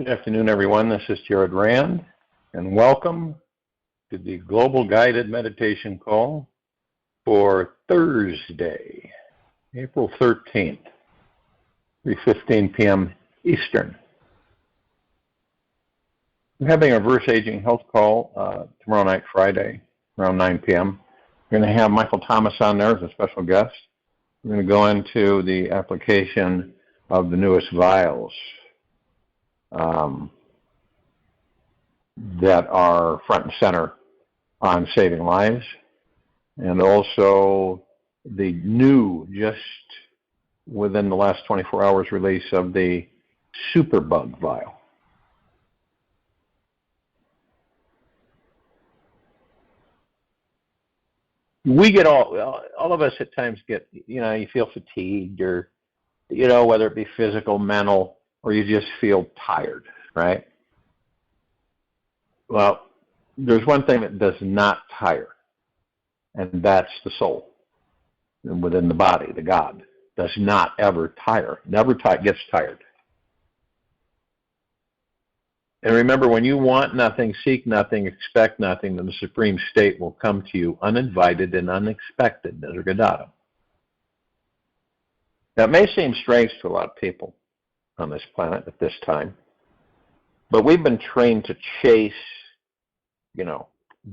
Good afternoon, everyone. This is Jared Rand, and welcome to the Global Guided Meditation Call for Thursday, April 13th, 3:15 p.m. Eastern. We're having a Verse Aging Health Call tomorrow night, Friday, around 9 p.m. We're going to have Michael Thomas on there as a special guest. We're going to go into the application of the newest vials that are front and center on saving lives, and also the new, just within the last 24 hours release of the superbug vial. We get all of us at times get, you feel fatigued, or, whether it be physical, mental, or you just feel tired, right? Well, there's one thing that does not tire, and that's the soul. And within the body, the God, does not ever tire, never gets tired. And remember, when you want nothing, seek nothing, expect nothing, then the Supreme State will come to you uninvited and unexpected, Nisargadatta. Now, it may seem strange to a lot of people on this planet at this time, but we've been trained to chase,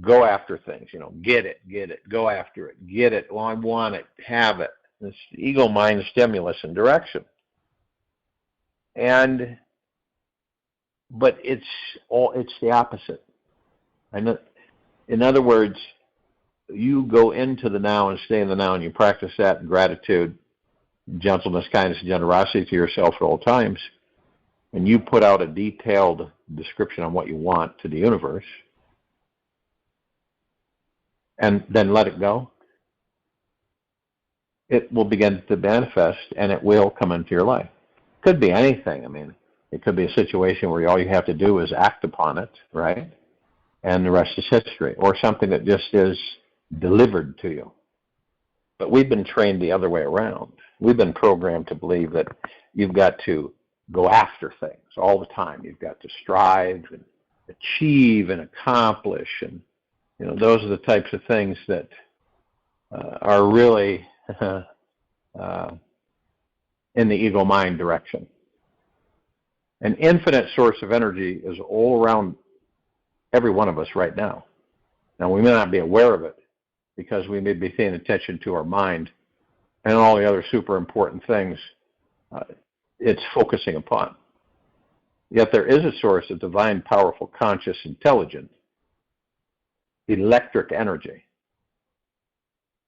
go after things, get it, go after it, get it, well, I want it, have it. This ego mind stimulus and direction. But it's the opposite. In other words, you go into the now and stay in the now, and you practice that in gratitude, gentleness, kindness, and generosity to yourself at all times, and you put out a detailed description on what you want to the universe, and then let it go, it will begin to manifest, and it will come into your life. Could be anything. It could be a situation where all you have to do is act upon it, right? And the rest is history, or something that just is delivered to you. But we've been trained the other way around. We've been programmed to believe that you've got to go after things all the time. You've got to strive and achieve and accomplish, and those are the types of things that are really in the ego mind direction. An infinite source of energy is all around every one of us right now. Now, we may not be aware of it because we may be paying attention to our mind and all the other super important things it's focusing upon. Yet there is a source of divine, powerful, conscious, intelligent, electric energy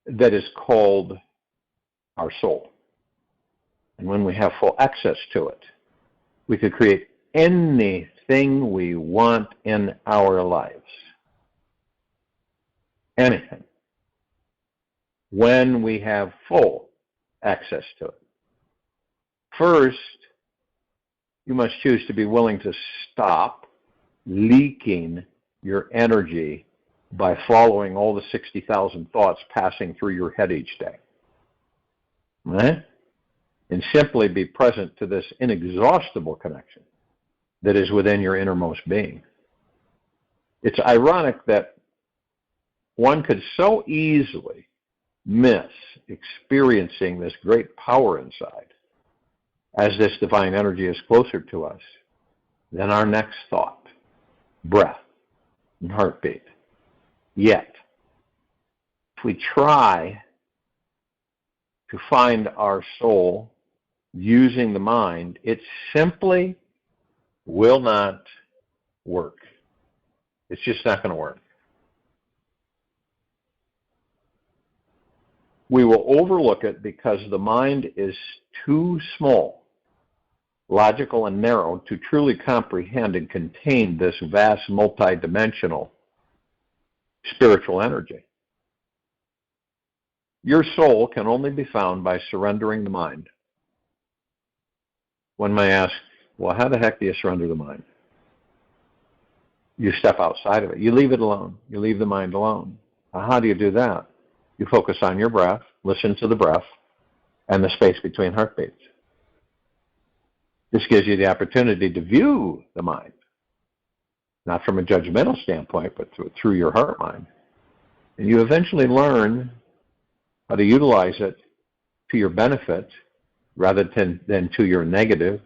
that is called our soul. And when we have full access to it, we could create anything we want in our lives. Anything. When we have full access to it. First, you must choose to be willing to stop leaking your energy by following all the 60,000 thoughts passing through your head each day. Right? And simply be present to this inexhaustible connection that is within your innermost being. It's ironic that one could so easily miss experiencing this great power inside as this divine energy is closer to us than our next thought, breath, and heartbeat. Yet, if we try to find our soul using the mind, it simply will not work. It's just not going to work. We will overlook it because the mind is too small, logical, and narrow to truly comprehend and contain this vast, multidimensional spiritual energy. Your soul can only be found by surrendering the mind. One may ask, well, how the heck do you surrender the mind? You step outside of it. You leave it alone. You leave the mind alone. How do you do that? You focus on your breath, listen to the breath, and the space between heartbeats. This gives you the opportunity to view the mind, not from a judgmental standpoint, but through your heart mind. And you eventually learn how to utilize it to your benefit rather than to your negative.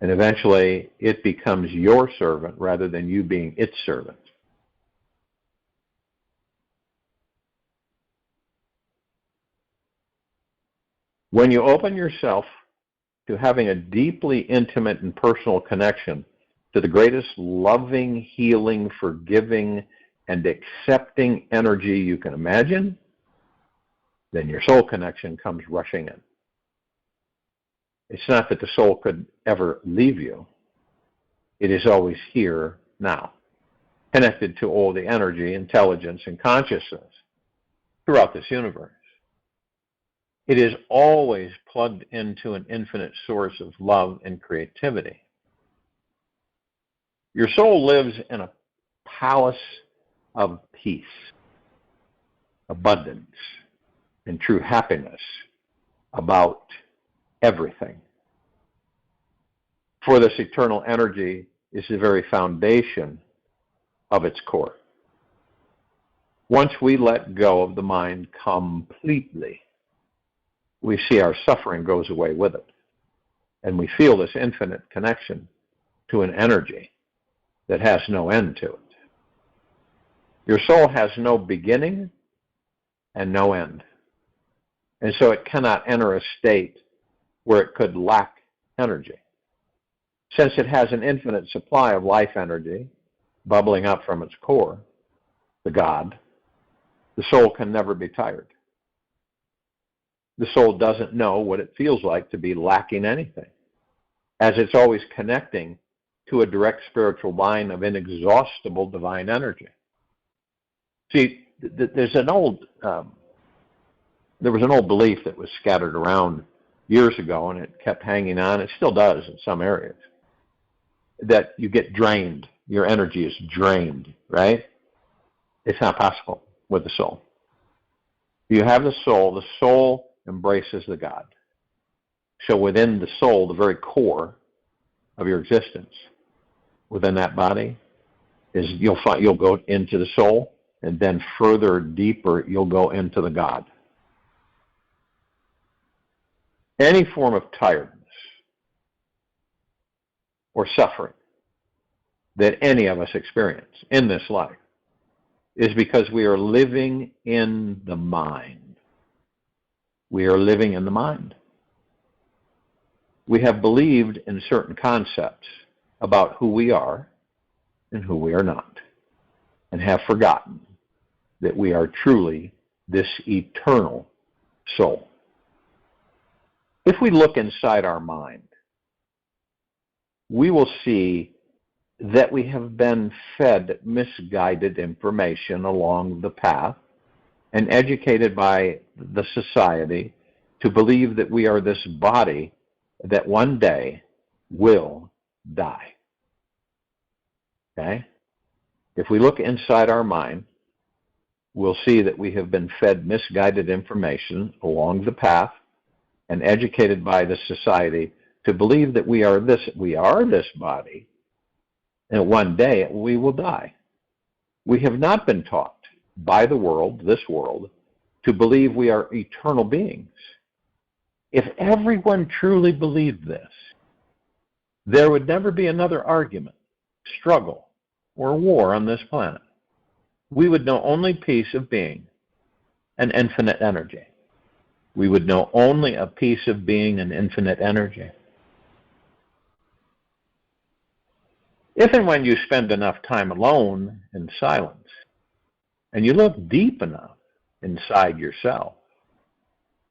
And eventually it becomes your servant rather than you being its servant. When you open yourself to having a deeply intimate and personal connection to the greatest loving, healing, forgiving, and accepting energy you can imagine, then your soul connection comes rushing in. It's not that the soul could ever leave you. It is always here now, connected to all the energy, intelligence, and consciousness throughout this universe. It is always plugged into an infinite source of love and creativity. Your soul lives in a palace of peace, abundance, and true happiness about everything. For this eternal energy is the very foundation of its core. Once we let go of the mind completely, we see our suffering goes away with it. And we feel this infinite connection to an energy that has no end to it. Your soul has no beginning and no end. And so it cannot enter a state where it could lack energy. Since it has an infinite supply of life energy bubbling up from its core, the God, the soul can never be tired. The soul doesn't know what it feels like to be lacking anything, as it's always connecting to a direct spiritual line of inexhaustible divine energy. See, there was an old belief that was scattered around years ago, and it kept hanging on. It still does in some areas, that you get drained. Your energy is drained, right? It's not possible with the soul. You have the soul embraces the God. So within the soul, the very core of your existence, within that body, is you'll go into the soul, and then further deeper, you'll go into the God. Any form of tiredness or suffering that any of us experience in this life is because we are living in the mind. We are living in the mind. We have believed in certain concepts about who we are and who we are not, and have forgotten that we are truly this eternal soul. If we look inside our mind, we will see that we have been fed misguided information along the path and educated by the society to believe that we are this body that one day will die. Okay? If we look inside our mind, we'll see that we have been fed misguided information along the path and educated by the society to believe that we are this body, and one day we will die. We have not been taught by the world, this world, to believe we are eternal beings. If everyone truly believed this, there would never be another argument, struggle, or war on this planet. We would know only peace of being and infinite energy. We would know only a piece of being and infinite energy. If and when you spend enough time alone in silence, and you look deep enough inside yourself,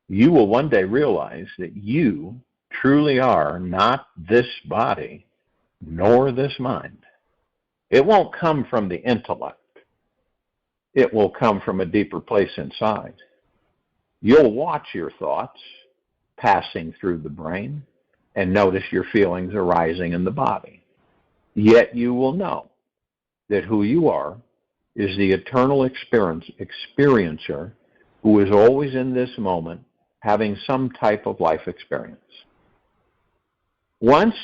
you will one day realize that you truly are not this body, nor this mind. It won't come from the intellect. It will come from a deeper place inside. You'll watch your thoughts passing through the brain and notice your feelings arising in the body. Yet you will know that who you are is the eternal experiencer who is always in this moment having some type of life experience. Once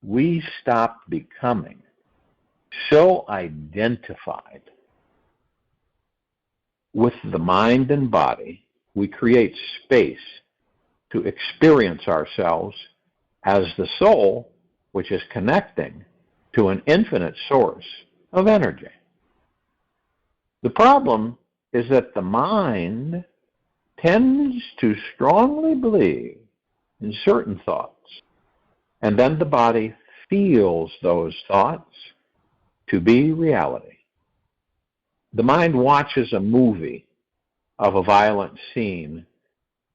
we stop becoming so identified with the mind and body, we create space to experience ourselves as the soul, which is connecting to an infinite source of energy. The problem is that the mind tends to strongly believe in certain thoughts, and then the body feels those thoughts to be reality. The mind watches a movie of a violent scene,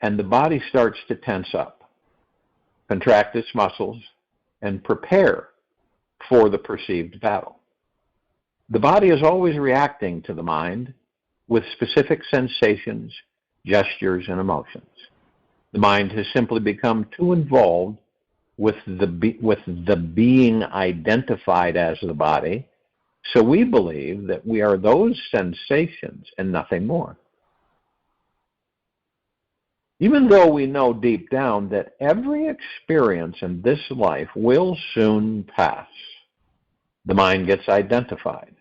and the body starts to tense up, contract its muscles, and prepare for the perceived battle. The body is always reacting to the mind with specific sensations, gestures, and emotions. The mind has simply become too involved with the being identified as the body, so we believe that we are those sensations and nothing more. Even though we know deep down that every experience in this life will soon pass, the mind gets identified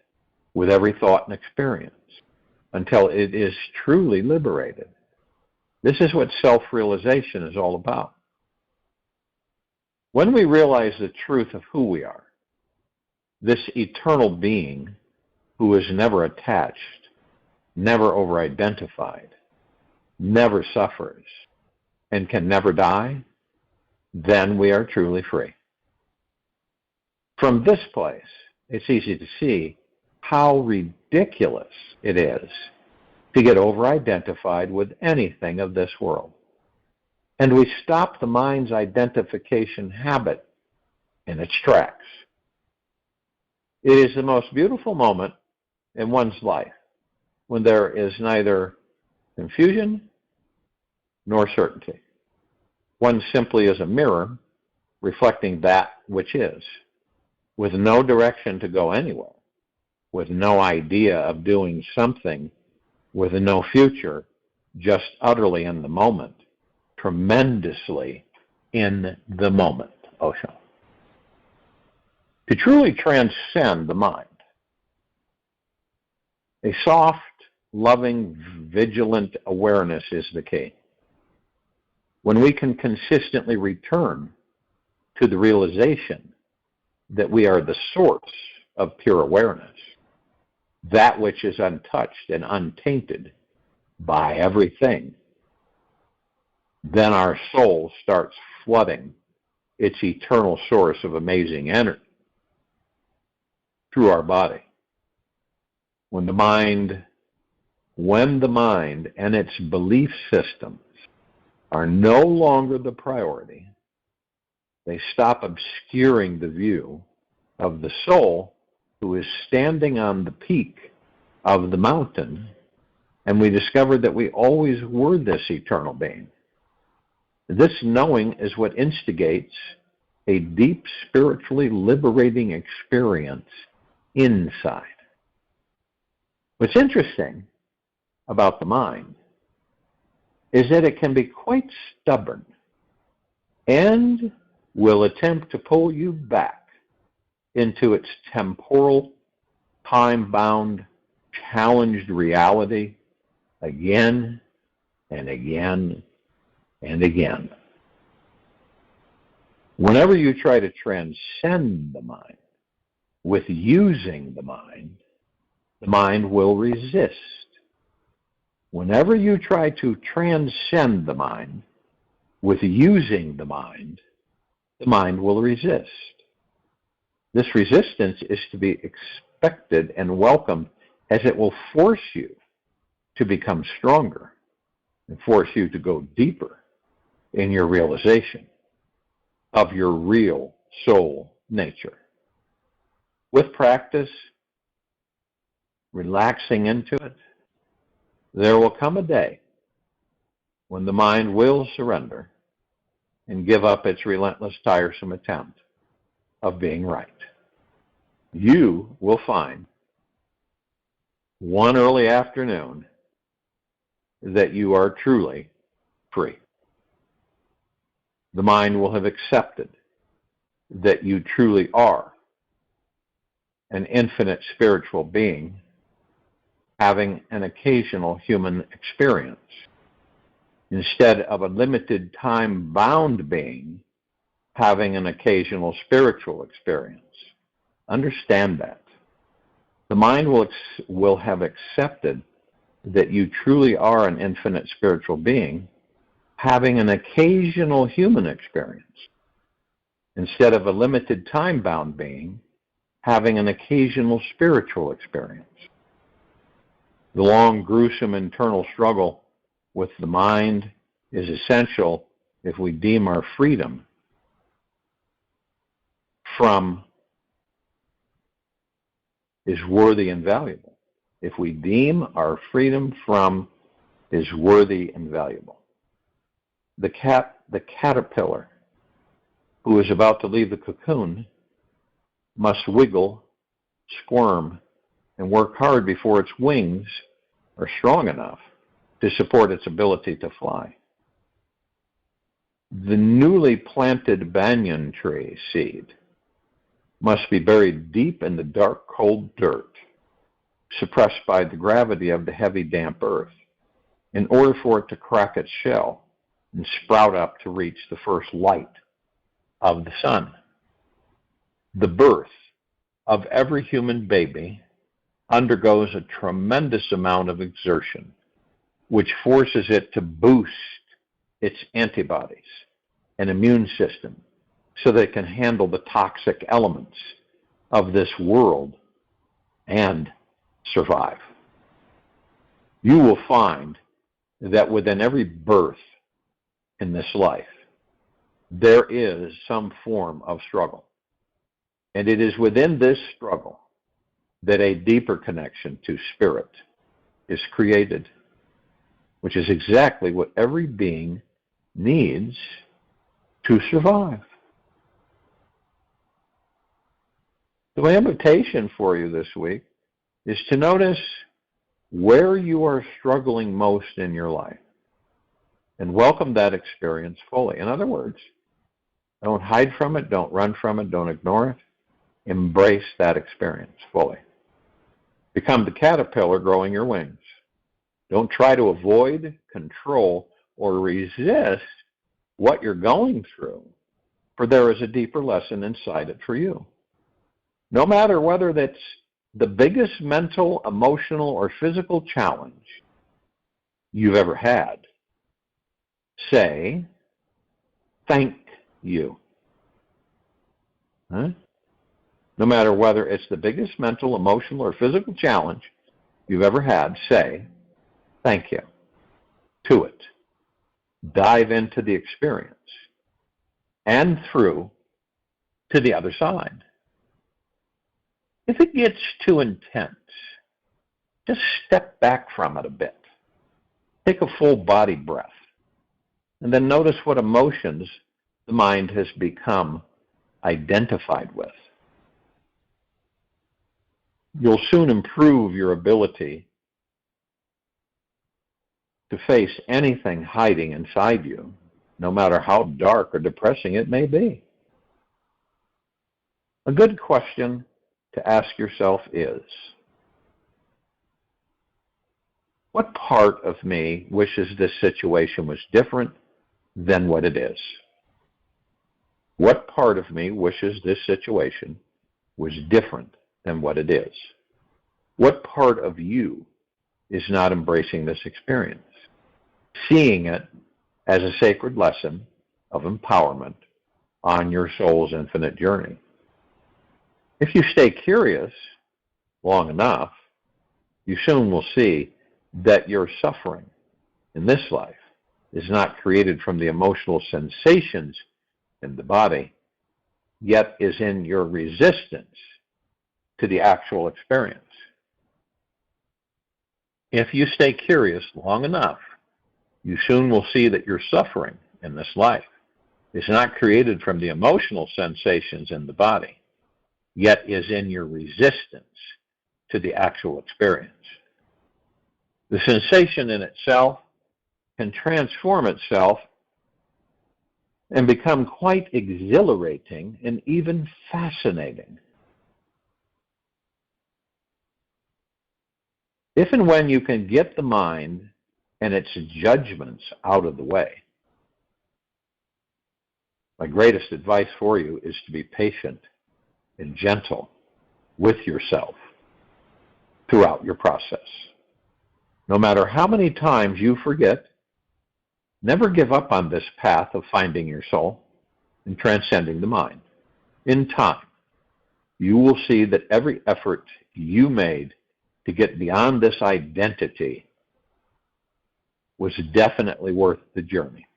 with every thought and experience until it is truly liberated. This is what self-realization is all about. When we realize the truth of who we are, this eternal being who is never attached, never over-identified, never suffers, and can never die, then we are truly free. From this place, it's easy to see how ridiculous it is to get over-identified with anything of this world. And we stop the mind's identification habit in its tracks. It is the most beautiful moment in one's life when there is neither confusion nor certainty. One simply is a mirror reflecting that which is, with no direction to go anywhere, with no idea of doing something, with no future, just utterly in the moment, tremendously in the moment, Osho. To truly transcend the mind, a soft, loving, vigilant awareness is the key. When we can consistently return to the realization that we are the source of pure awareness, that which is untouched and untainted by everything, then our soul starts flooding its eternal source of amazing energy through our body. When the mind and its belief systems are no longer the priority, they stop obscuring the view of the soul who is standing on the peak of the mountain, and we discover that we always were this eternal being. This knowing is what instigates a deep, spiritually liberating experience inside. What's interesting about the mind is that it can be quite stubborn and will attempt to pull you back into its temporal, time-bound, challenged reality again and again and again. Whenever you try to transcend the mind with using the mind will resist. Whenever you try to transcend the mind with using the mind will resist. This resistance is to be expected and welcomed, as it will force you to become stronger and force you to go deeper in your realization of your real soul nature. With practice, relaxing into it, there will come a day when the mind will surrender and give up its relentless, tiresome attempt of being right. You will find one early afternoon that you are truly free. The mind will have accepted that you truly are an infinite spiritual being having an occasional human experience, instead of a limited time-bound being having an occasional spiritual experience. Understand that. The mind will have accepted that you truly are an infinite spiritual being having an occasional human experience, instead of a limited time-bound being having an occasional spiritual experience. The long, gruesome internal struggle with the mind is essential if we deem our freedom from is worthy and valuable. If we deem our freedom from is worthy and valuable. The caterpillar who is about to leave the cocoon must wiggle, squirm, and work hard before its wings are strong enough to support its ability to fly. The newly planted banyan tree seed must be buried deep in the dark, cold dirt, suppressed by the gravity of the heavy, damp earth, in order for it to crack its shell and sprout up to reach the first light of the sun. The birth of every human baby undergoes a tremendous amount of exertion, which forces it to boost its antibodies and immune system so that it can handle the toxic elements of this world and survive. You will find that within every birth in this life, there is some form of struggle. And it is within this struggle that a deeper connection to spirit is created, which is exactly what every being needs to survive. So my invitation for you this week is to notice where you are struggling most in your life and welcome that experience fully. In other words, don't hide from it, don't run from it, don't ignore it. Embrace that experience fully. Become the caterpillar growing your wings. Don't try to avoid, control, or resist what you're going through, for there is a deeper lesson inside it for you. No matter whether that's the biggest mental, emotional, or physical challenge you've ever had, say, thank you. Huh? No matter whether it's the biggest mental, emotional, or physical challenge you've ever had, say, thank you to it. Dive into the experience and through to the other side. If it gets too intense, just step back from it a bit. Take a full body breath, and then notice what emotions the mind has become identified with. You'll soon improve your ability to face anything hiding inside you, no matter how dark or depressing it may be. A good question to ask yourself is, what part of me wishes this situation was different than what it is? What part of me wishes this situation was different than what it is? What part of you is not embracing this experience, seeing it as a sacred lesson of empowerment on your soul's infinite journey? If you stay curious long enough, you soon will see that your suffering in this life is not created from the emotional sensations in the body, yet is in your resistance to the actual experience. If you stay curious long enough, you soon will see that your suffering in this life is not created from the emotional sensations in the body, yet is in your resistance to the actual experience. The sensation in itself can transform itself and become quite exhilarating and even fascinating. If and when you can get the mind and its judgments out of the way, my greatest advice for you is to be patient and gentle with yourself throughout your process. No matter how many times you forget, never give up on this path of finding your soul and transcending the mind. In time, you will see that every effort you made to get beyond this identity was definitely worth the journey.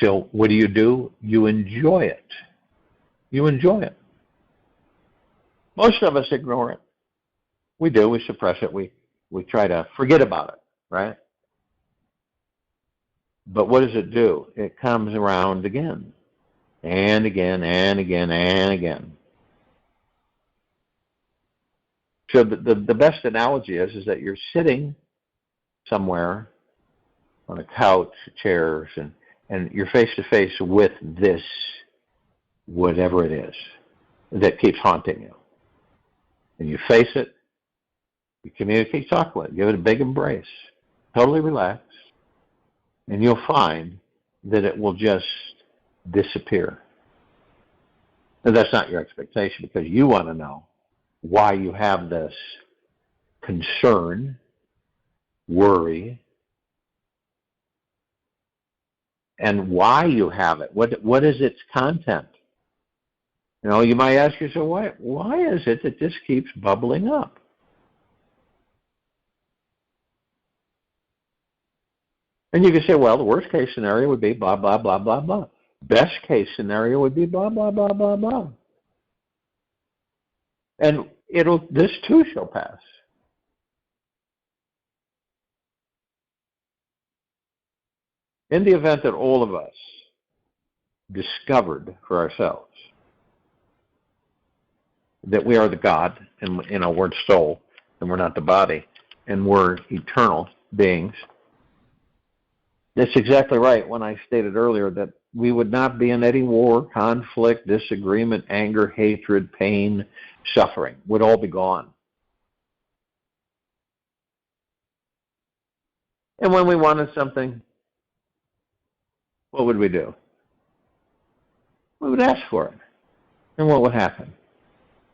So what do? You enjoy it. You enjoy it. Most of us ignore it. We do. We suppress it. We try to forget about it, right? But what does it do? It comes around again and again and again and again. So the best analogy is that you're sitting somewhere on a couch, chairs, and you're face to face with this, whatever it is, that keeps haunting you. And you face it, you communicate, talk with it, give it a big embrace, totally relax, and you'll find that it will just disappear. And that's not your expectation, because you want to know why you have this concern, worry, and why you have it. What is its content? You know, you might ask yourself, why is it that this keeps bubbling up? And you can say, well, the worst case scenario would be blah, blah, blah, blah, blah. Best case scenario would be blah, blah, blah, blah, blah. And this too shall pass. In the event that all of us discovered for ourselves that we are the God, and we're the soul, and we're not the body, and we're eternal beings, that's exactly right when I stated earlier that we would not be in any war, conflict, disagreement, anger, hatred, pain, suffering. Would all be gone. And when we wanted something, what would we do? We would ask for it. And what would happen?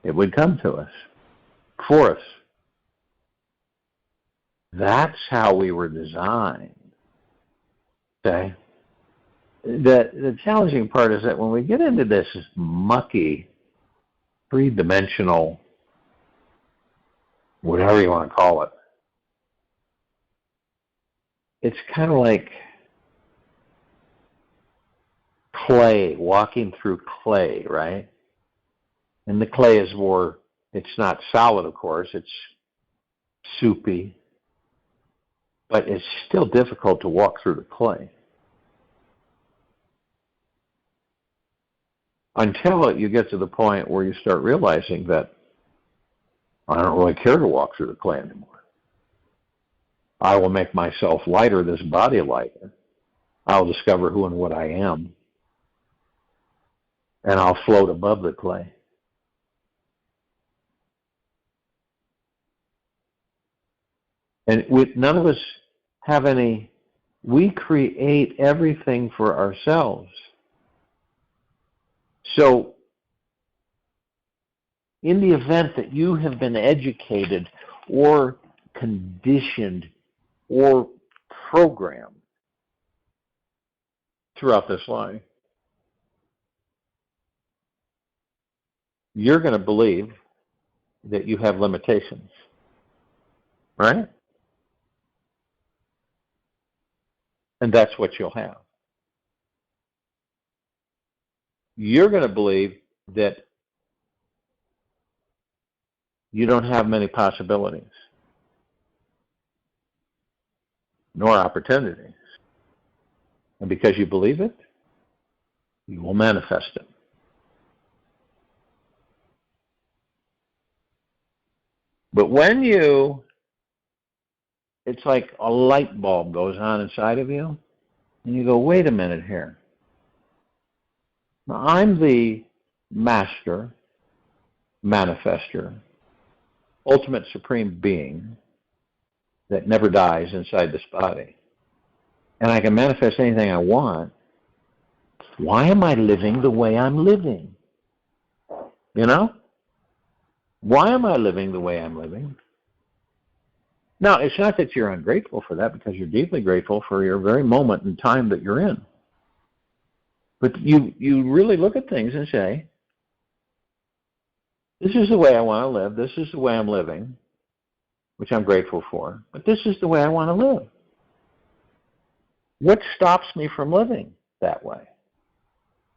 It would come to us, for us. That's how we were designed. Okay? The challenging part is that when we get into this mucky, three-dimensional, whatever you want to call it, it's kind of like clay, walking through clay, right? And the clay is more, it's not solid, of course, it's soupy, but it's still difficult to walk through the clay. Until you get to the point where you start realizing that I don't really care to walk through the clay anymore. I will make myself lighter, this body lighter. I'll discover who and what I am. And I'll float above the clay. And none of us have any, we create everything for ourselves. So, in the event that you have been educated or conditioned or programmed throughout this life, you're going to believe that you have limitations, right? And that's what you'll have. You're going to believe that you don't have many possibilities, nor opportunities. And because you believe it, you will manifest it. But when it's like a light bulb goes on inside of you, and you go, wait a minute here. Now, I'm the master, manifester, ultimate supreme being that never dies inside this body. And I can manifest anything I want. Why am I living the way I'm living? You know? Why am I living the way I'm living? Now, it's not that you're ungrateful for that, because you're deeply grateful for your very moment in time that you're in. But you really look at things and say, this is the way I want to live. This is the way I'm living, which I'm grateful for. But this is the way I want to live. What stops me from living that way?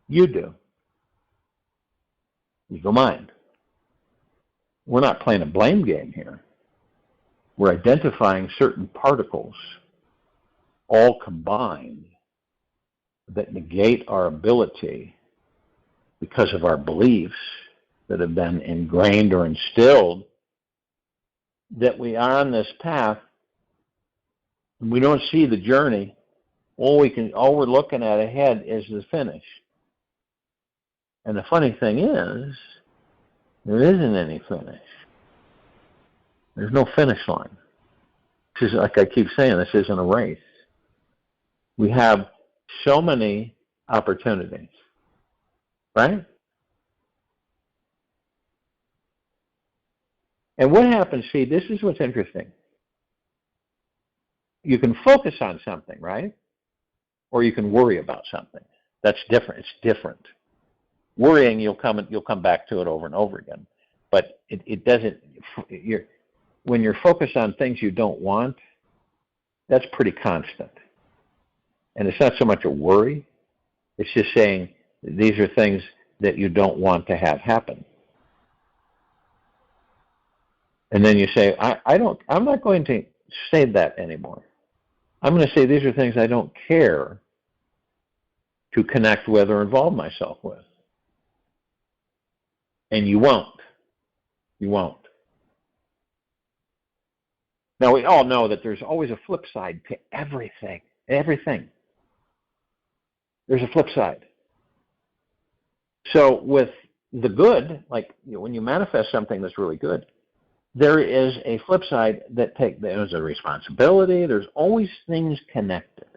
You do. Ego mind. We're not playing a blame game here. We're identifying certain particles, all combined, that negate our ability because of our beliefs that have been ingrained or instilled, that we are on this path and we don't see the journey. All we're looking at ahead is the finish. And the funny thing is, there isn't any finish. There's no finish line. This is, like I keep saying, this isn't a race. We have so many opportunities, right? And what happens, see, this is what's interesting. You can focus on something, right? Or you can worry about something. That's different. It's different. Worrying, you'll come back to it over and over again. But it doesn't, when you're focused on things you don't want, that's pretty constant. And it's not so much a worry. It's just saying these are things that you don't want to have happen. And then you say, I'm not going to say that anymore. I'm going to say these are things I don't care to connect with or involve myself with. And you won't. You won't. Now, we all know that there's always a flip side to everything. Everything. There's a flip side. So with the good, like when you manifest something that's really good, there is a flip side there's a responsibility. There's always things connected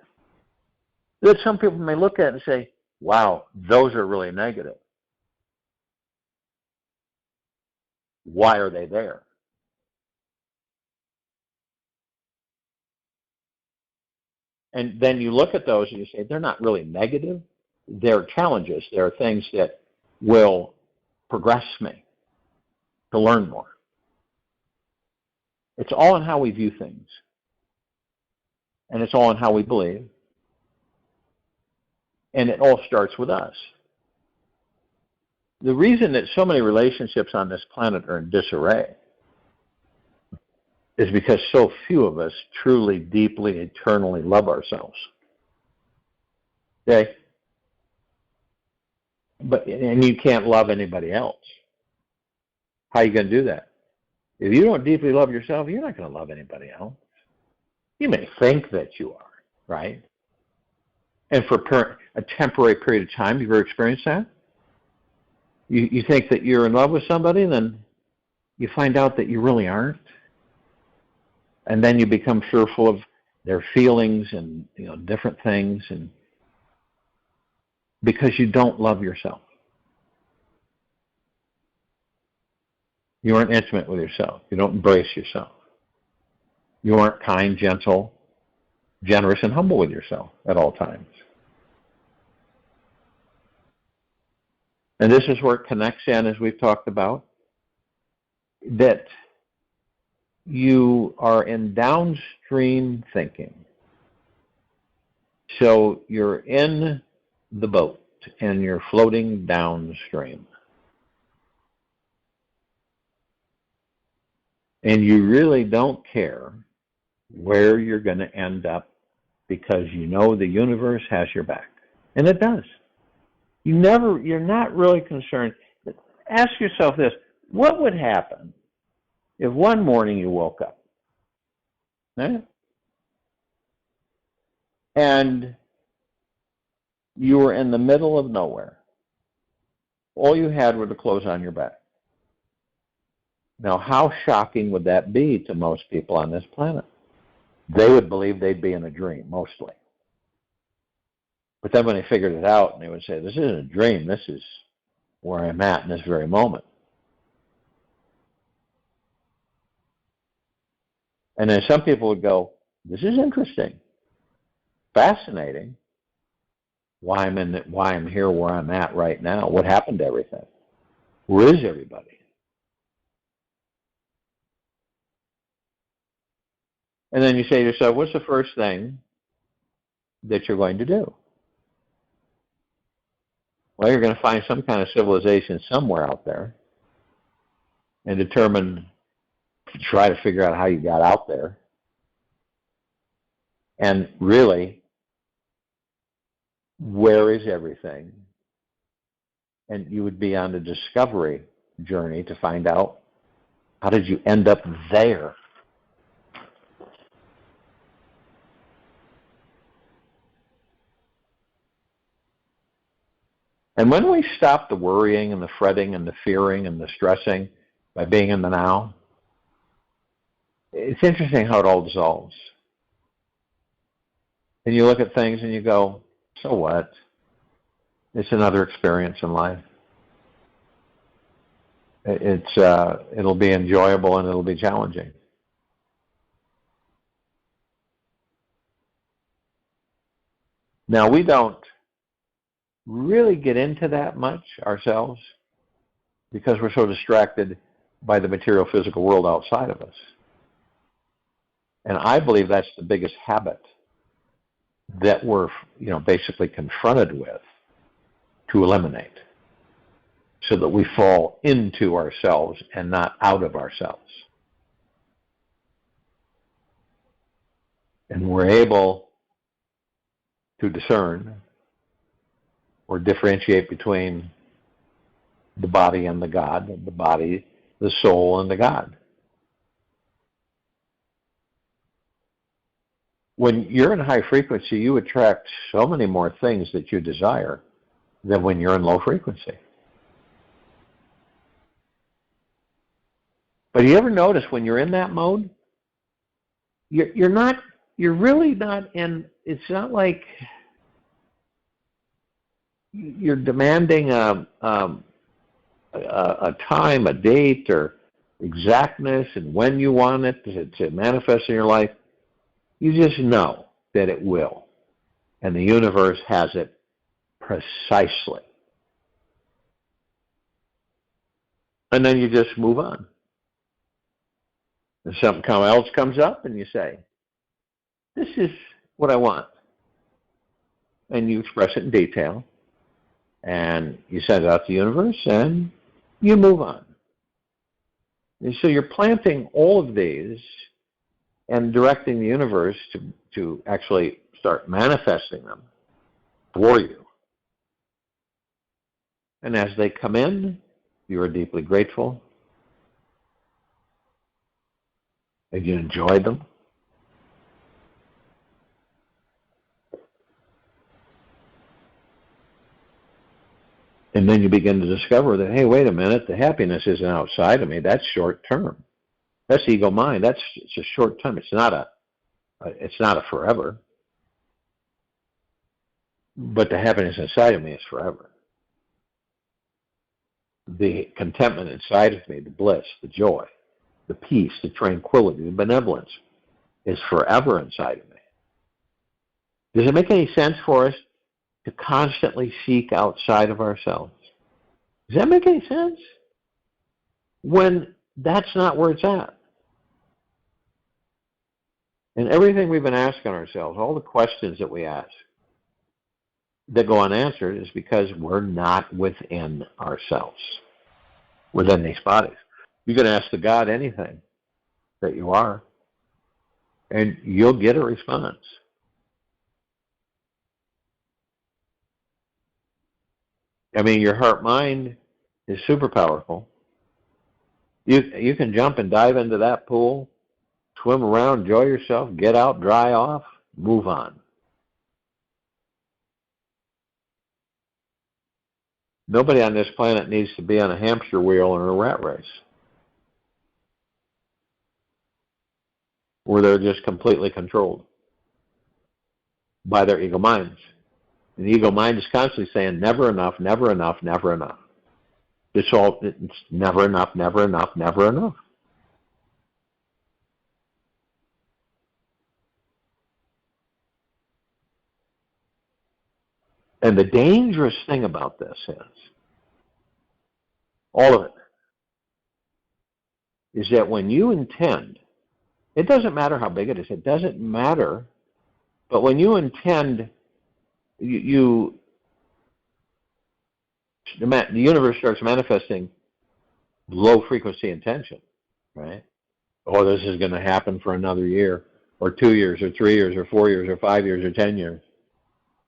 that some people may look at and say, wow, those are really negative. Why are they there? And then you look at those and you say, they're not really negative. They're challenges. They're things that will progress me to learn more. It's all in how we view things. And it's all in how we believe. And it all starts with us. The reason that so many relationships on this planet are in disarray is because so few of us truly, deeply, eternally love ourselves. Okay? And you can't love anybody else. How are you going to do that? If you don't deeply love yourself, you're not going to love anybody else. You may think that you are, right? And for a temporary period of time, you've ever experienced that? You think that you're in love with somebody, and then you find out that you really aren't. And then you become fearful of their feelings and different things, and because you don't love yourself. You aren't intimate with yourself. You don't embrace yourself. You aren't kind, gentle, generous, and humble with yourself at all times. And this is where it connects in, as we've talked about, that you are in downstream thinking. So you're in the boat and you're floating downstream. And you really don't care where you're going to end up, because you know the universe has your back. And it does. You're not really concerned. Ask yourself this: what would happen if one morning you woke up, right, and you were in the middle of nowhere? all you had were the clothes on your back. Now, how shocking would that be to most people on this planet? They would believe they'd be in a dream, mostly. But then when they figured it out, they would say, this isn't a dream, this is where I'm at in this very moment. And then some people would go, this is interesting, fascinating, why I'm here where I'm at right now. What happened to everything? Where is everybody? And then you say to yourself, what's the first thing that you're going to do? Well, you're going to find some kind of civilization somewhere out there and try to figure out how you got out there. And really, where is everything? And you would be on a discovery journey to find out, how did you end up there? And when we stop the worrying and the fretting and the fearing and the stressing by being in the now, it's interesting how it all dissolves. And you look at things and you go, so what? It's another experience in life. It'll be enjoyable and it'll be challenging. Now, we don't really get into that much ourselves because we're so distracted by the material physical world outside of us. And I believe that's the biggest habit that we're, basically confronted with to eliminate, so that we fall into ourselves and not out of ourselves. And we're able to discern or differentiate between the body and the God, the body, the soul, and the God. When you're in high frequency, you attract so many more things that you desire than when you're in low frequency. But you ever notice when you're in that mode, you're really not in, it's not like you're demanding a time, a date, or exactness and when you want it to manifest in your life. You just know that it will. And the universe has it precisely. And then you just move on. And something else comes up and you say, this is what I want. And you express it in detail. And you send it out to the universe and you move on. And so you're planting all of these and directing the universe to actually start manifesting them for you. And as they come in, you are deeply grateful. And you enjoy them. And then you begin to discover that, hey, wait a minute, the happiness isn't outside of me. That's short term. That's ego mind. It's a short term. It's not a forever. But the happiness inside of me is forever. The contentment inside of me, the bliss, the joy, the peace, the tranquility, the benevolence is forever inside of me. Does it make any sense for us to constantly seek outside of ourselves? Does that make any sense? When that's not where it's at. And everything we've been asking ourselves, all the questions that we ask that go unanswered, is because we're not within ourselves, within these bodies. You can ask the God anything that you are, and you'll get a response. I mean, your heart-mind is super powerful. You can jump and dive into that pool, swim around, enjoy yourself, get out, dry off, move on. Nobody on this planet needs to be on a hamster wheel or a rat race where they're just completely controlled by their ego minds. And the ego mind is constantly saying, never enough, never enough, never enough. It's never enough, never enough, never enough. And the dangerous thing about this is, all of it, is that when you intend, it doesn't matter how big it is, it doesn't matter, but when you intend, the universe starts manifesting low frequency intention, right? Oh, this is going to happen for another year, or 2 years, or 3 years, or 4 years, or 5 years, or 10 years.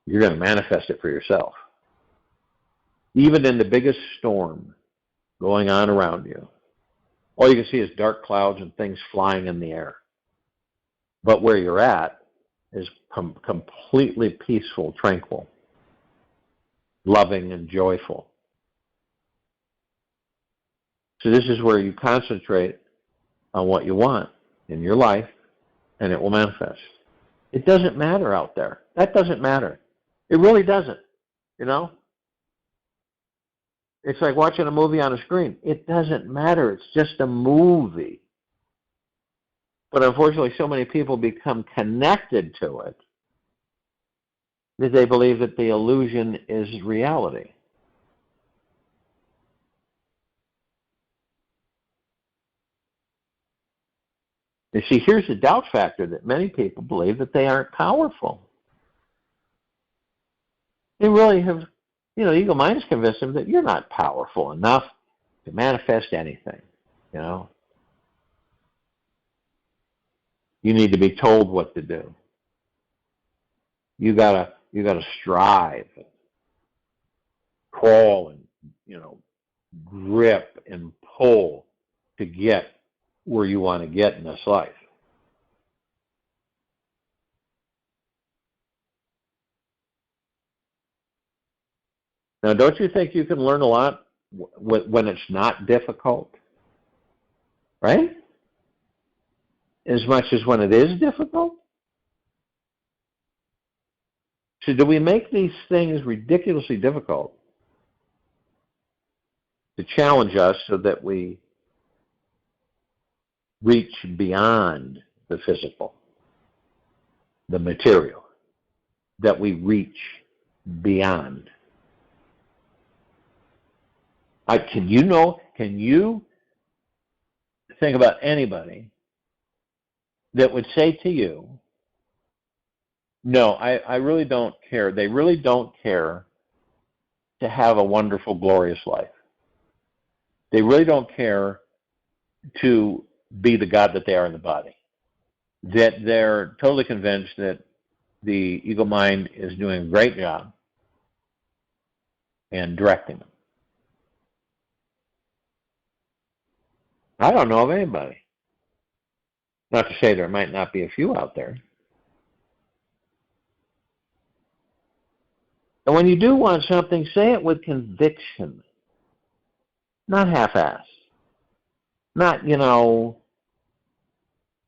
You're going to manifest it for yourself. Even in the biggest storm going on around you, all you can see is dark clouds and things flying in the air. But where you're at is completely peaceful, tranquil, loving, and joyful. So this is where you concentrate on what you want in your life, and it will manifest. It doesn't matter out there. That doesn't matter. It really doesn't, you know? It's like watching a movie on a screen. It doesn't matter. It's just a movie. But unfortunately, so many people become connected to it that they believe that the illusion is reality. You see, here's the doubt factor that many people believe that they aren't powerful. They really have, the ego mind has convinced them that you're not powerful enough to manifest anything, You need to be told what to do. You gotta strive, crawl, and grip and pull to get where you want to get in this life. Now, don't you think you can learn a lot when it's not difficult? Right? As much as when it is difficult? So do we make these things ridiculously difficult to challenge us so that we reach beyond the physical, the material, that we reach beyond? Can you think about anybody that would say to you, no, I really don't care. They really don't care to have a wonderful, glorious life. They really don't care to be the God that they are in the body. That they're totally convinced that the ego mind is doing a great job and directing them. I don't know of anybody. Not to say there might not be a few out there. And when you do want something, say it with conviction, not half-assed, not,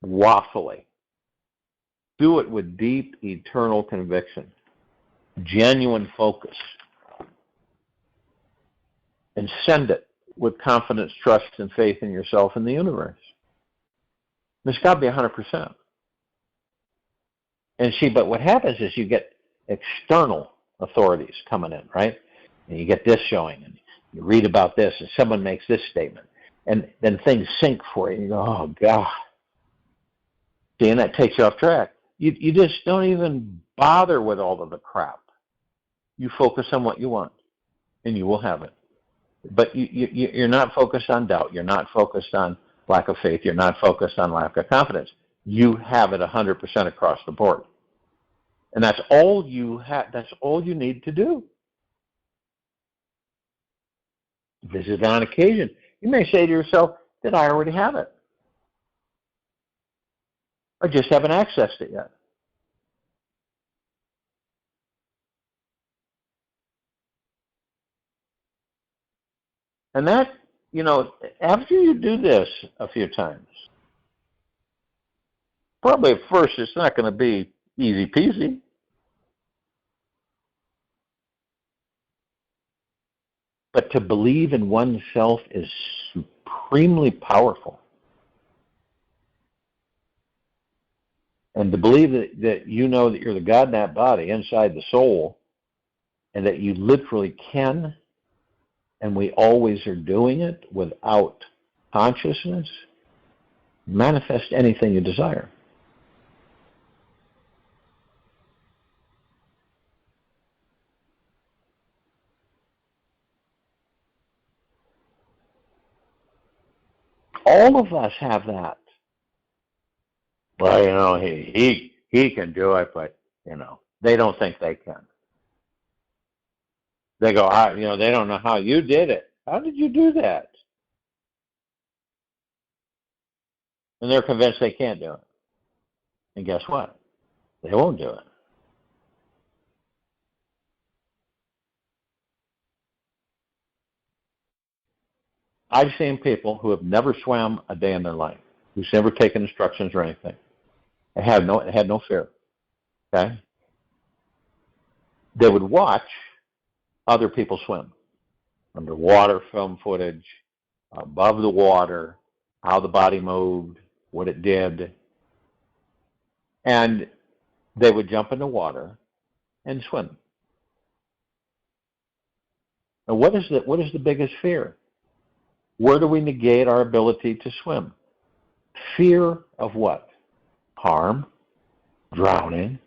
waffly. Do it with deep, eternal conviction, genuine focus, and send it with confidence, trust, and faith in yourself and the universe. It's got to be 100%. And but what happens is you get external authorities coming in, right? And you get this showing, and you read about this, and someone makes this statement, and then things sink for you. You go, oh, God. See, and that takes you off track. You just don't even bother with all of the crap. You focus on what you want, and you will have it. But you're not focused on doubt. You're not focused on lack of faith. You're not focused on lack of confidence. You have it 100% across the board. And that's all you have. That's all you need to do. This is on occasion. You may say to yourself that I already have it. I just haven't accessed it yet. And that, after you do this a few times, probably at first it's not going to be easy peasy. But to believe in oneself is supremely powerful. And to believe that you know that you're the God in that body, inside the soul, and that you literally can, and we always are doing it without consciousness, manifest anything you desire. All of us have that. Well, he can do it, but they don't think they can. They go, they don't know how you did it. How did you do that? And they're convinced they can't do it. And guess what? They won't do it. I've seen people who have never swam a day in their life, who's never taken instructions or anything. They had no fear. Okay? They would watch other people swim. Underwater film footage, above the water, how the body moved, what it did. And they would jump in the water and swim. Now, what is the biggest fear? Where do we negate our ability to swim? Fear of what? Harm, drowning.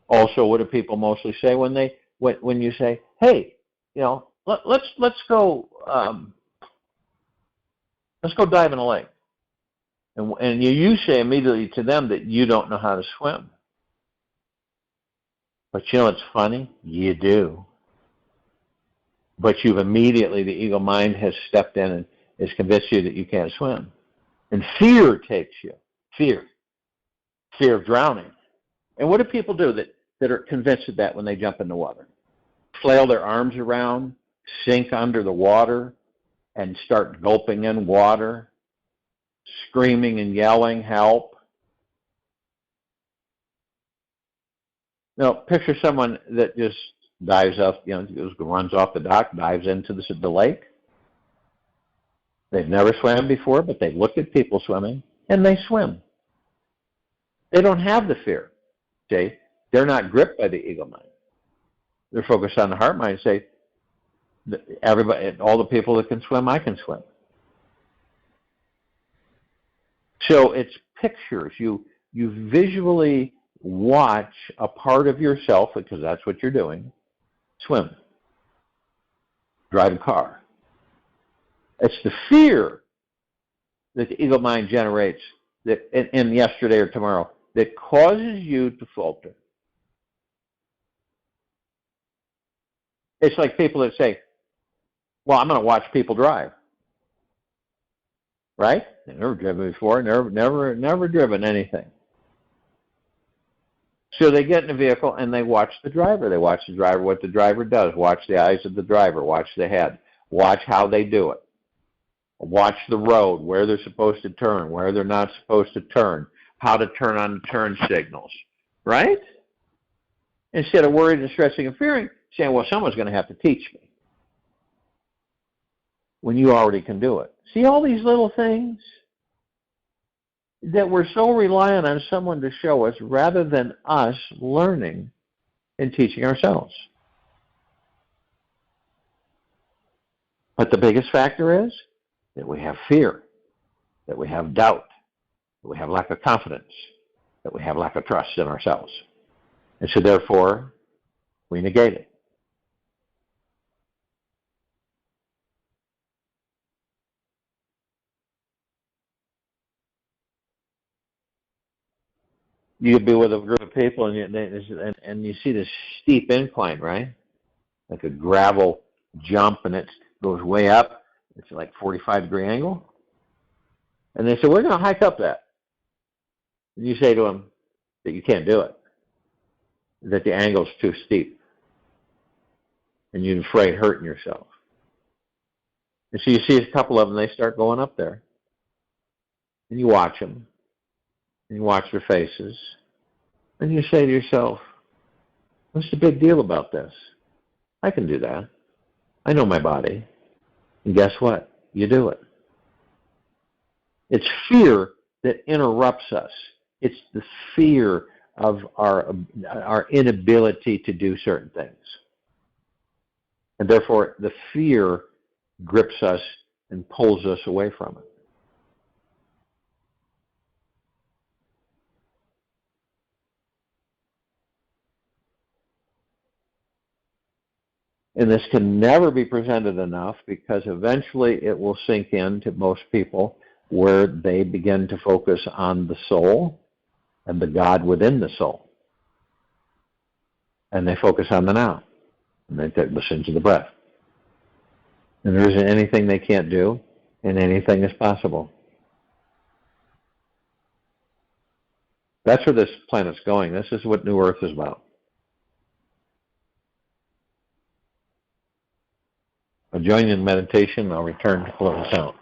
Also, what do people mostly say when you say, "Hey, let's go dive in a lake," and you say immediately to them that you don't know how to swim. But it's funny, you do. But the ego mind has stepped in and has convinced you that you can't swim. And fear takes you. Fear of drowning. And what do people do that are convinced of that when they jump in the water? Flail their arms around, sink under the water, and start gulping in water, screaming and yelling, help. Now, picture someone that just dives up, runs off the dock, dives into the lake. They've never swam before, but they've looked at people swimming, and they swim. They don't have the fear. See? They're not gripped by the ego mind. They're focused on the heart mind. Say, everybody, all the people that can swim, I can swim. So it's pictures. You visually watch a part of yourself, because that's what you're doing, swim, drive a car. It's the fear that the ego mind generates that in yesterday or tomorrow that causes you to falter. It's like people that say, well, I'm going to watch people drive. Right? They've never driven before, never driven anything. So they get in a vehicle and they watch the driver. They watch the driver, what the driver does. Watch the eyes of the driver. Watch the head. Watch how they do it. Watch the road, where they're supposed to turn, where they're not supposed to turn, how to turn on the turn signals. Right? Instead of worried and stressing and fearing, saying, well, someone's going to have to teach me. When you already can do it. See all these little things that we're so reliant on someone to show us rather than us learning and teaching ourselves. But the biggest factor is that we have fear, that we have doubt, that we have lack of confidence, that we have lack of trust in ourselves. And so therefore, we negate it. You could be with a group of people and you see this steep incline, right? Like a gravel jump, and it goes way up. It's like 45-degree angle. And they say, we're going to hike up that. And you say to them that you can't do it, that the angle's too steep, and you're afraid of hurting yourself. And so you see a couple of them, they start going up there. And you watch them. And you watch their faces. And you say to yourself, what's the big deal about this? I can do that. I know my body. And guess what? You do it. It's fear that interrupts us. It's the fear of our inability to do certain things. And therefore, the fear grips us and pulls us away from it. And this can never be presented enough, because eventually it will sink in to most people where they begin to focus on the soul and the God within the soul. And they focus on the now. And they listen to the breath. And there isn't anything they can't do, and anything is possible. That's where this planet's going. This is what New Earth is about. I'll join you in meditation. I'll return to close out.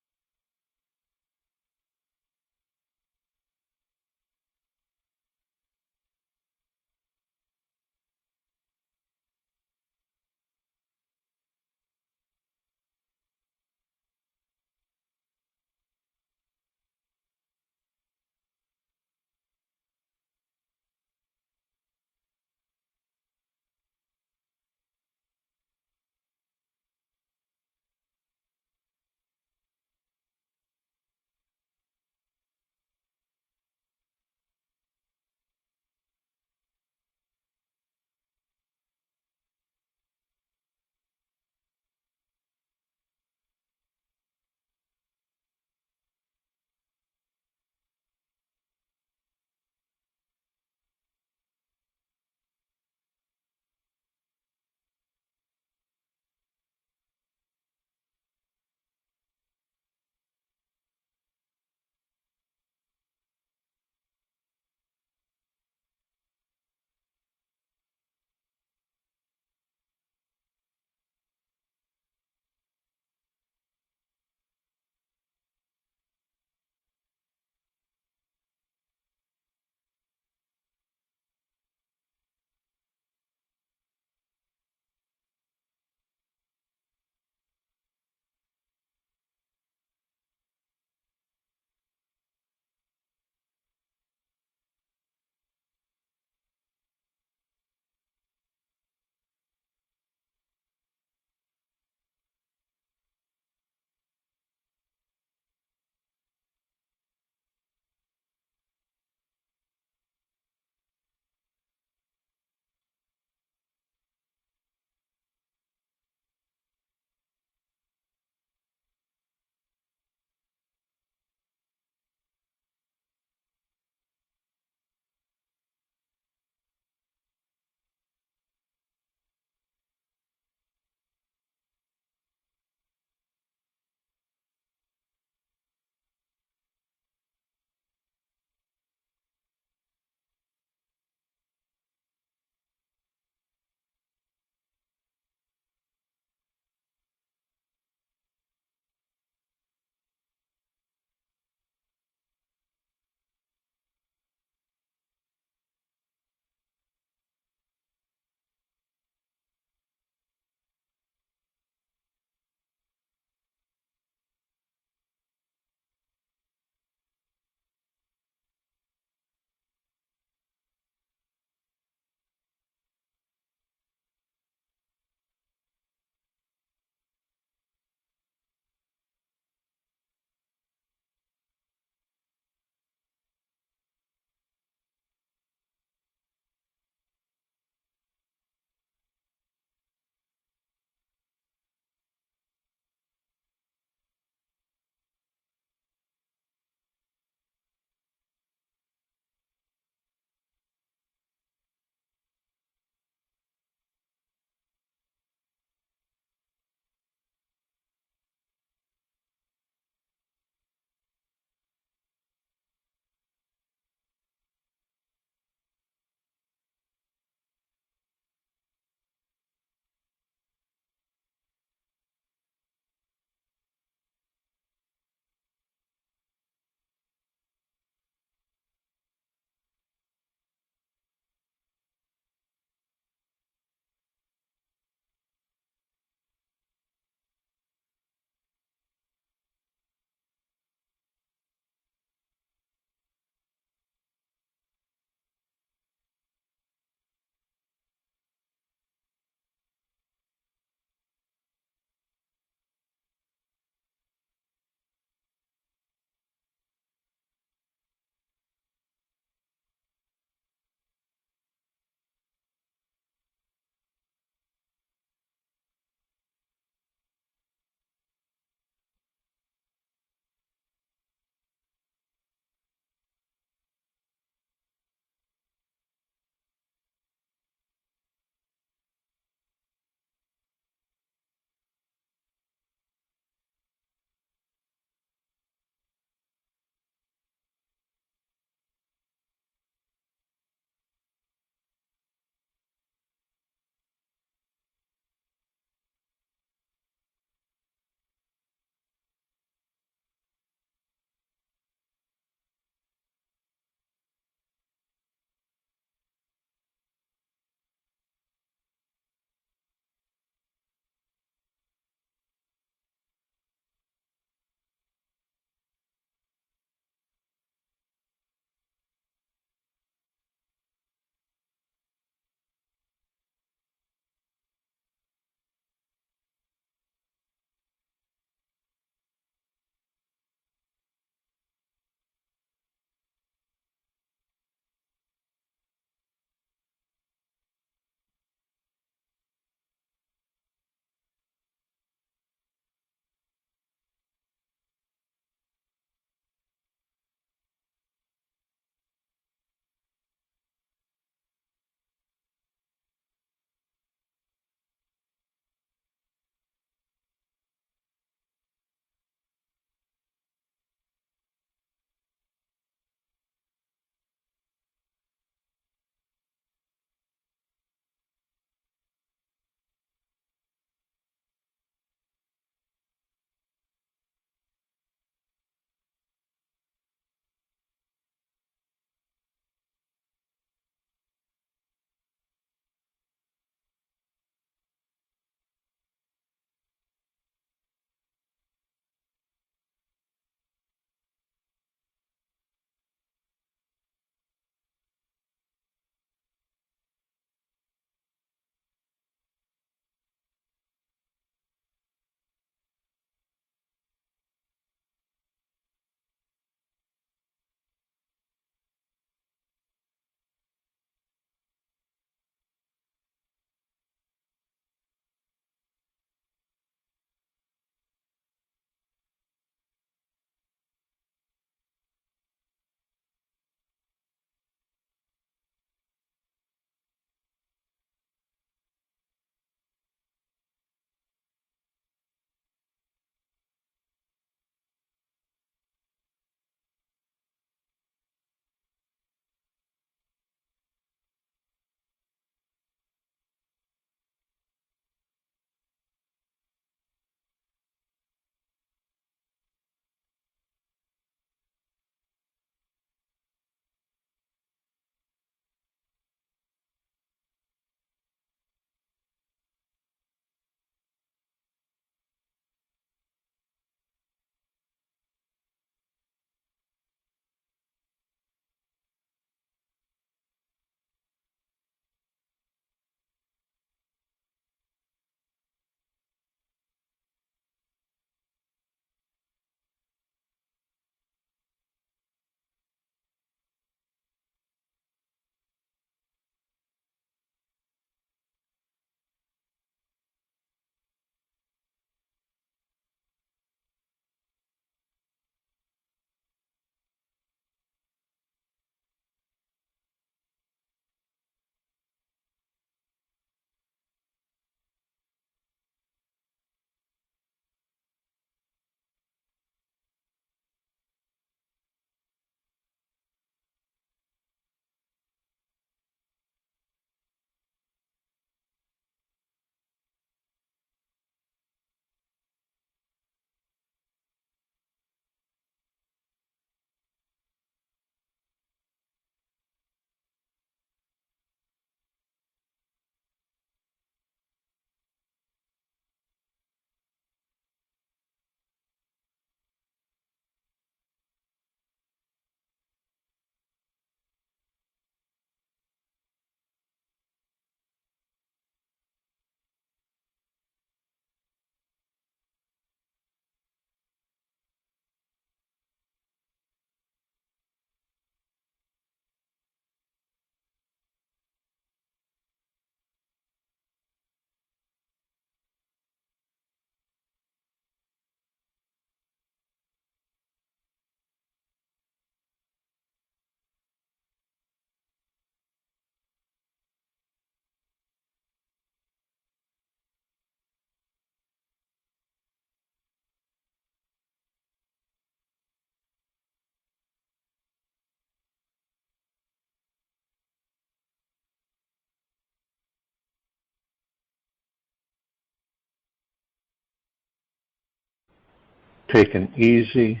Take an easy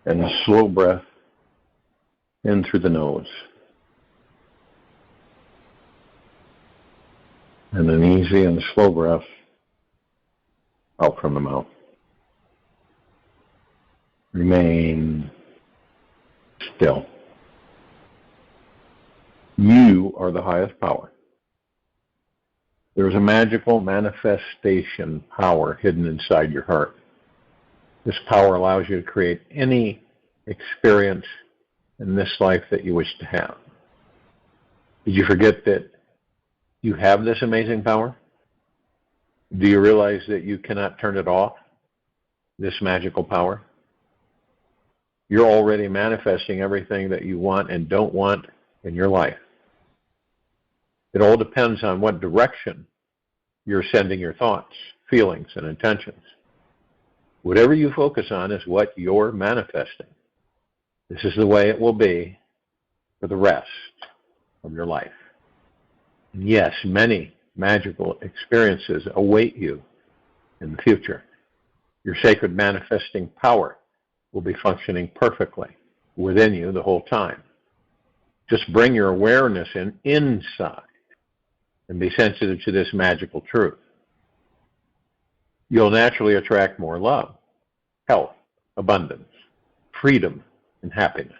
and slow breath in through the nose. And an easy and slow breath out from the mouth. Remain still. You are the highest power. There is a magical manifestation power hidden inside your heart. This power allows you to create any experience in this life that you wish to have. Did you forget that you have this amazing power? Do you realize that you cannot turn it off, this magical power? You're already manifesting everything that you want and don't want in your life. It all depends on what direction you're sending your thoughts, feelings, and intentions. Whatever you focus on is what you're manifesting. This is the way it will be for the rest of your life. And yes, many magical experiences await you in the future. Your sacred manifesting power will be functioning perfectly within you the whole time. Just bring your awareness inside and be sensitive to this magical truth. You'll naturally attract more love, health, abundance, freedom, and happiness.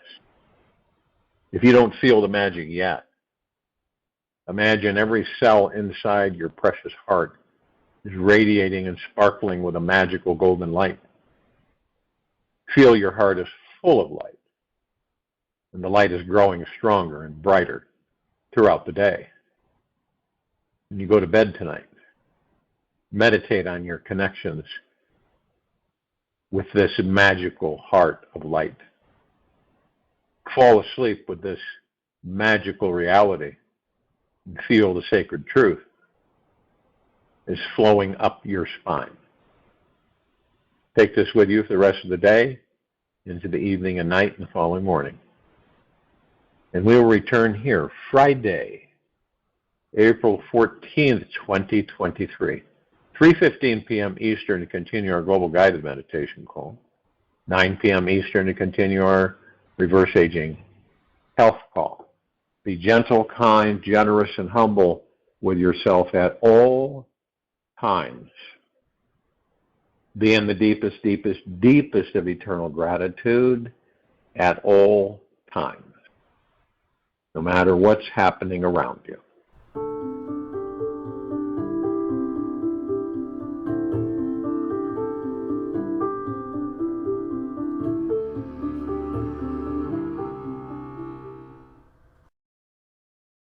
If you don't feel the magic yet, imagine every cell inside your precious heart is radiating and sparkling with a magical golden light. Feel your heart is full of light, and the light is growing stronger and brighter throughout the day. When you go to bed tonight, meditate on your connections with this magical heart of light. Fall asleep with this magical reality and feel the sacred truth is flowing up your spine. Take this with you for the rest of the day, into the evening and night and the following morning. And we will return here Friday, April 14th, 2023, 3:15 p.m. Eastern to continue our global guided meditation call, 9 p.m. Eastern to continue our reverse aging health call. Be gentle, kind, generous, and humble with yourself at all times. Be in the deepest, deepest, deepest of eternal gratitude at all times, no matter what's happening around you.